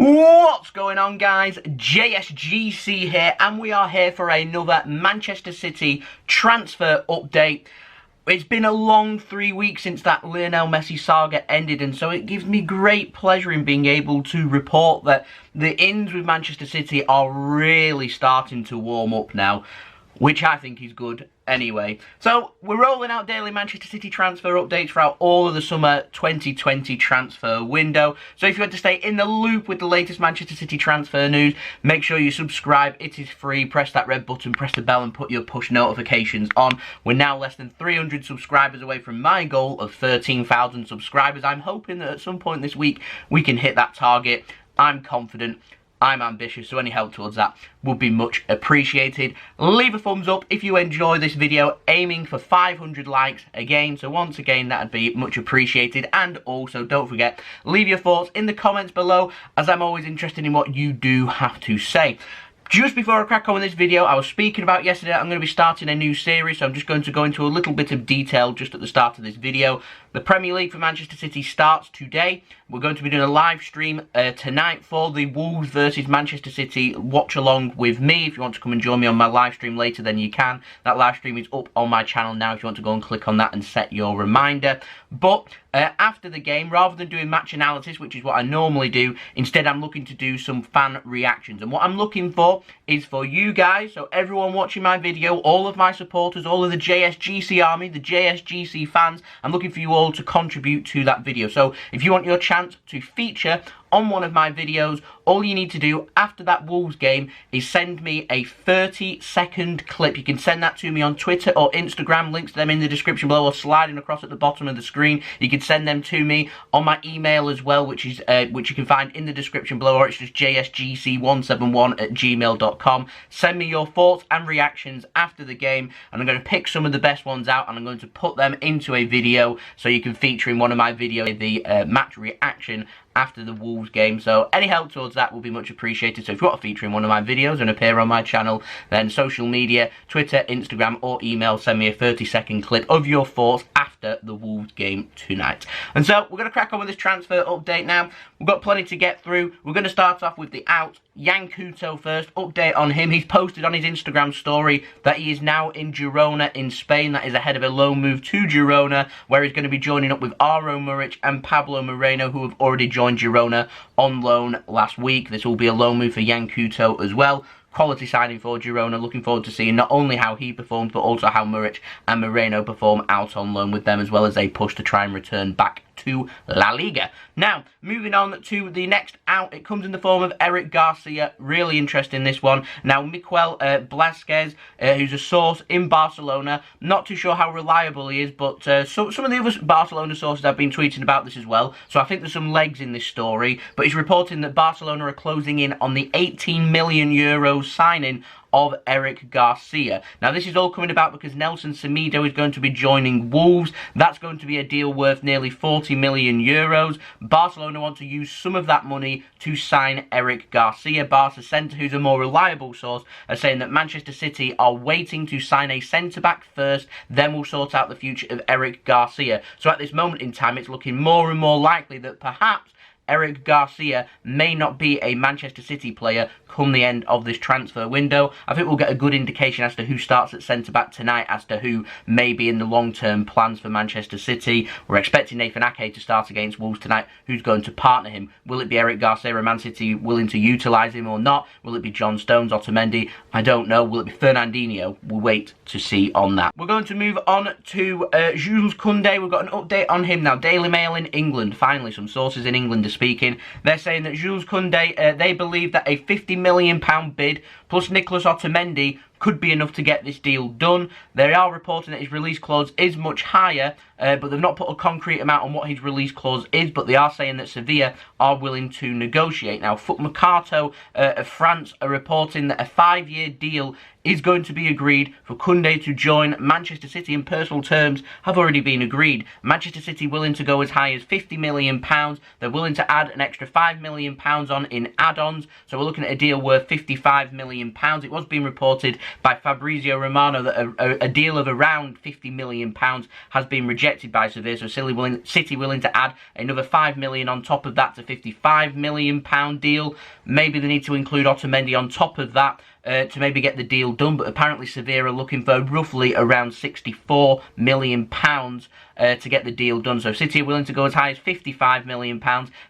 What's going on, guys? JSGC here, and we are here for another Manchester City transfer update. It's been a long 3 weeks since that Lionel Messi saga ended, and so it gives me great pleasure in being able to report that the ins with Manchester City are really starting to warm up now, which I think is good anyway. So we're rolling out daily Manchester City transfer updates throughout all of the summer 2020 transfer window. So if you want to stay in the loop with the latest Manchester City transfer news, make sure you subscribe. It is free. Press that red button, press the bell, and put your push notifications on. We're now less than 300 subscribers away from my goal of 13,000 subscribers. I'm hoping that at some point this week we can hit that target. I'm confident. I'm ambitious, so any help towards that would be much appreciated. Leave a thumbs up if you enjoy this video, aiming for 500 likes again, so once again that'd be much appreciated. And also don't forget, leave your thoughts in the comments below, as I'm always interested in what you do have to say. Just before I crack on with this video, I was speaking about yesterday, I'm going to be starting a new series, so I'm just going to go into a little bit of detail just at the start of this video. The Premier League for Manchester City starts today. We're going to be doing a live stream tonight for the Wolves versus Manchester City watch along with me. If you want to come and join me on my live stream later, then you can. That live stream is up on my channel now if you want to go and click on that and set your reminder. But after the game, rather than doing match analysis, which is what I normally do, instead I'm looking to do some fan reactions. And what I'm looking for is for you guys, so everyone watching my video, all of my supporters, all of the JSGC army, the JSGC fans, I'm looking for you all to contribute to that video. So if you want your chance to feature on one of my videos, all you need to do after that Wolves game is send me a 30-second clip. You can send that to me on Twitter or Instagram. Links to them in the description below or sliding across at the bottom of the screen. You can send them to me on my email as well, which you can find in the description below, or it's just jsgc171@gmail.com. Send me your thoughts and reactions after the game, and I'm going to pick some of the best ones out, and I'm going to put them into a video so you can feature in one of my videos the match reaction after the Wolves game. So any help towards that will be much appreciated. So if you want to feature in one of my videos and appear on my channel, then social media, Twitter, Instagram or email, send me a 30-second clip of your thoughts after the Wolves game tonight. And so we're going to crack on with this transfer update now. We've got plenty to get through. We're going to start off with the out. Jules Kounde first, update on him. He's posted on his Instagram story that he is now in Girona in Spain. That is ahead of a loan move to Girona, where he's going to be joining up with Aro Muric and Pablo Moreno, who have already joined Girona on loan last week. This will be a loan move for Jules Kounde as well. Quality signing for Girona. Looking forward to seeing not only how he performs, but also how Muric and Moreno perform out on loan with them, as well as they push to try and return back to La Liga. Now, moving on to the next out, it comes in the form of Eric Garcia. Really interesting, this one. Now, Miquel Blasquez, who's a source in Barcelona. Not too sure how reliable he is, but some of the other Barcelona sources have been tweeting about this as well. So I think there's some legs in this story. But he's reporting that Barcelona are closing in on the 18 million euros signing of Eric Garcia. Now, this is all coming about because Nelson Semedo is going to be joining Wolves. That's going to be a deal worth nearly 40 million euros. Barcelona want to use some of that money to sign Eric Garcia. Barca Centre, who's a more reliable source, are saying that Manchester City are waiting to sign a centre-back first, then we'll sort out the future of Eric Garcia. So at this moment in time, it's looking more and more likely that perhaps Eric Garcia may not be a Manchester City player come the end of this transfer window. I think we'll get a good indication as to who starts at centre-back tonight, as to who may be in the long-term plans for Manchester City. We're expecting Nathan Ake to start against Wolves tonight. Who's going to partner him? Will it be Eric Garcia, Man City willing to utilise him or not? Will it be John Stones, Otamendi? I don't know. Will it be Fernandinho? We'll wait to see on that. We're going to move on to Jules Conde. We've got an update on him now. Daily Mail in England. Finally, some sources in England are speaking. They're saying that Jules Conde, they believe that a £50 million bid plus Nicolas Otamendi could be enough to get this deal done. They are reporting that his release clause is much higher, but they've not put a concrete amount on what his release clause is, but they are saying that Sevilla are willing to negotiate. Now, Foot Mercato of France are reporting that a 5-year deal is going to be agreed for Kounde to join Manchester City, and personal terms have already been agreed. Manchester City willing to go as high as £50 million. They're willing to add an extra £5 million on in add-ons, so we're looking at a deal worth £55 million. It was being reported by Fabrizio Romano that a deal of around £50 million has been rejected by Sevilla, so City willing to add another £5 million on top of that to £55 million deal. Maybe they need to include Otamendi on top of that to maybe get the deal done, but apparently Sevilla are looking for roughly around £64 million to get the deal done. So City are willing to go as high as £55 million,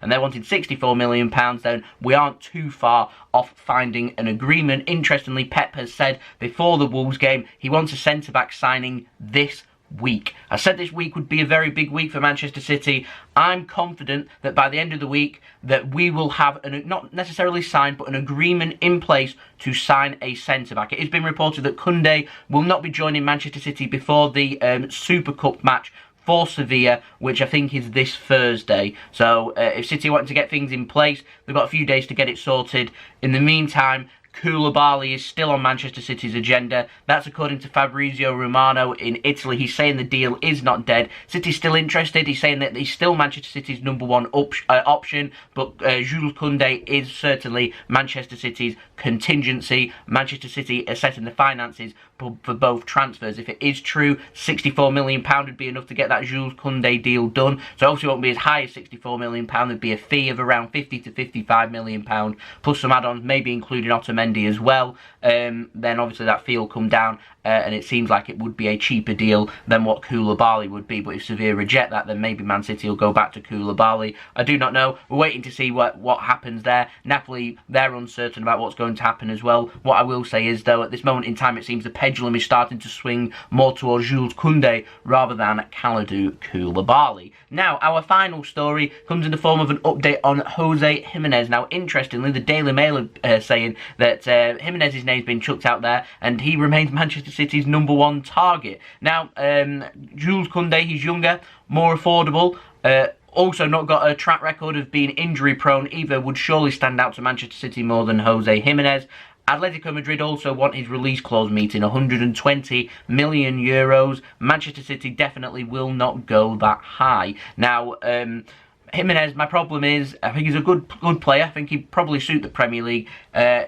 and they're wanting £64 million, then we aren't too far off finding an agreement. Interestingly, Pep has said before the Wolves game he wants a centre-back signing this week. I said this week would be a very big week for Manchester City. I'm confident that by the end of the week that we will have, not necessarily signed, but an agreement in place to sign a centre-back. It has been reported that Kounde will not be joining Manchester City before the Super Cup match for Sevilla, which I think is this Thursday. So if City want to get things in place, they've got a few days to get it sorted. In the meantime, Koulibaly is still on Manchester City's agenda. That's according to Fabrizio Romano in Italy. He's saying the deal is not dead. City's still interested. He's saying that he's still Manchester City's #1 option, but Jules Conde is certainly Manchester City's contingency. Manchester City are setting the finances for both transfers. If it is true, £64 million would be enough to get that Jules Conde deal done. So obviously it won't be as high as £64 million. There'd be a fee of around £50 to £55 million, plus some add-ons, maybe including Otamendi as well. Then obviously that fee will come down, and it seems like it would be a cheaper deal than what Koulibaly would be. But if Sevilla reject that, then maybe Man City will go back to Koulibaly. I do not know. We're waiting to see what happens there. Napoli, they're uncertain about what's going to happen as well. What I will say is, though, at this moment in time, it seems the pendulum is starting to swing more towards Jules Kounde rather than Kalidou Koulibaly. Now, our final story comes in the form of an update on Jose Jimenez. Now, interestingly, the Daily Mail are saying that Jimenez's name's been chucked out there, and he remains Manchester City's #1 target. Now, Jules Conde, he's younger, more affordable, also not got a track record of being injury prone either, would surely stand out to Manchester City more than Jose Jimenez. Atletico Madrid also want his release clause meeting, €120 million. Manchester City definitely will not go that high. Now, Jimenez, my problem is, I think he's a good player. I think he'd probably suit the Premier League.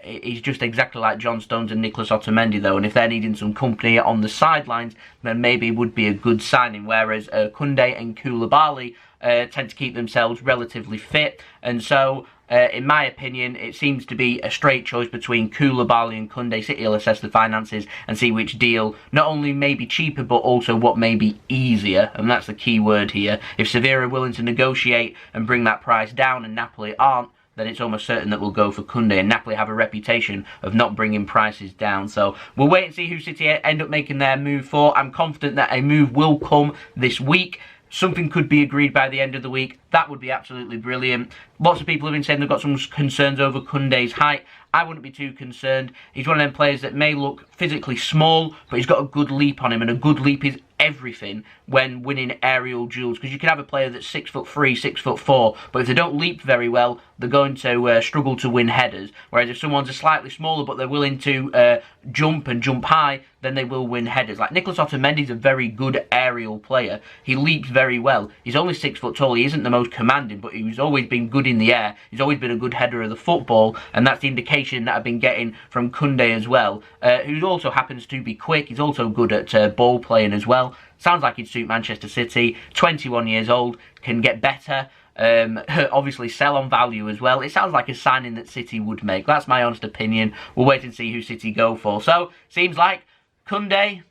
He's just exactly like John Stones and Nicolas Otamendi, though, and if they're needing some company on the sidelines, then maybe it would be a good signing, whereas Kounde and Koulibaly tend to keep themselves relatively fit, and so in my opinion, it seems to be a straight choice between Koulibaly and Kounde. City will assess the finances and see which deal not only may be cheaper, but also what may be easier, and that's the key word here. If Sevilla are willing to negotiate and bring that price down and Napoli aren't, then it's almost certain that we'll go for Kounde, and Napoli have a reputation of not bringing prices down. So we'll wait and see who City end up making their move for. I'm confident that a move will come this week. Something could be agreed by the end of the week. That would be absolutely brilliant. Lots of people have been saying they've got some concerns over Kounde's height. I wouldn't be too concerned. He's one of them players that may look physically small, but he's got a good leap on him, and a good leap is everything when winning aerial duels, because you can have a player that's 6'3", 6'4", but if they don't leap very well, they're going to struggle to win headers. Whereas if someone's a slightly smaller but they're willing to jump and jump high, then they will win headers. Like Nicolas Otamendi's a very good aerial player. He leaps very well. He's only 6 foot tall. He isn't the most commanding, but he's always been good in the air. He's always been a good header of the football, and that's the indication that I've been getting from Kounde as well, who also happens to be quick. He's also good at ball playing as well. Sounds like he'd suit Manchester City. 21 years old, can get better. Obviously sell on value as well. It sounds like a signing that City would make. That's my honest opinion. We'll wait and see who City go for. So, seems like Kounde,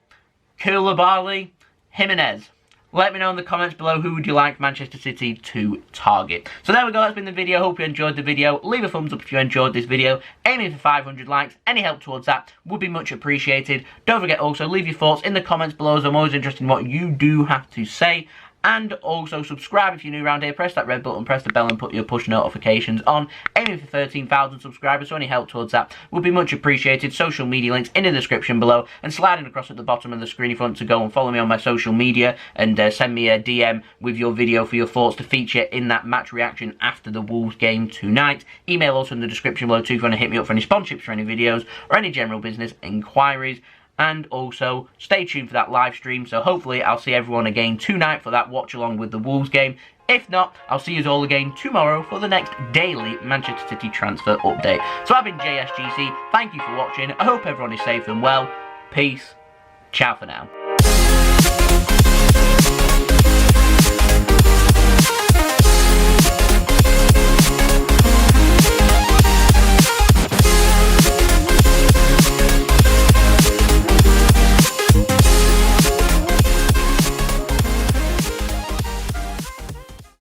Koulibaly, Jimenez. Let me know in the comments below who would you like Manchester City to target. So there we go, that's been the video. Hope you enjoyed the video. Leave a thumbs up if you enjoyed this video. Aiming for 500 likes. Any help towards that would be much appreciated. Don't forget also, leave your thoughts in the comments below, as I'm always interested in what you do have to say. And also subscribe if you're new around here. Press that red button, press the bell, and put your push notifications on. Aiming for 13,000 subscribers, so any help towards that would be much appreciated. Social media links in the description below, and sliding across at the bottom of the screen if you want to go and follow me on my social media, and send me a DM with your video for your thoughts to feature in that match reaction after the Wolves game tonight. Email also in the description below too if you want to hit me up for any sponsorships for any videos or any general business inquiries. And also, stay tuned for that live stream, so hopefully I'll see everyone again tonight for that watch along with the Wolves game. If not, I'll see you all again tomorrow for the next daily Manchester City transfer update. So I've been JSGC, thank you for watching, I hope everyone is safe and well, peace, ciao for now.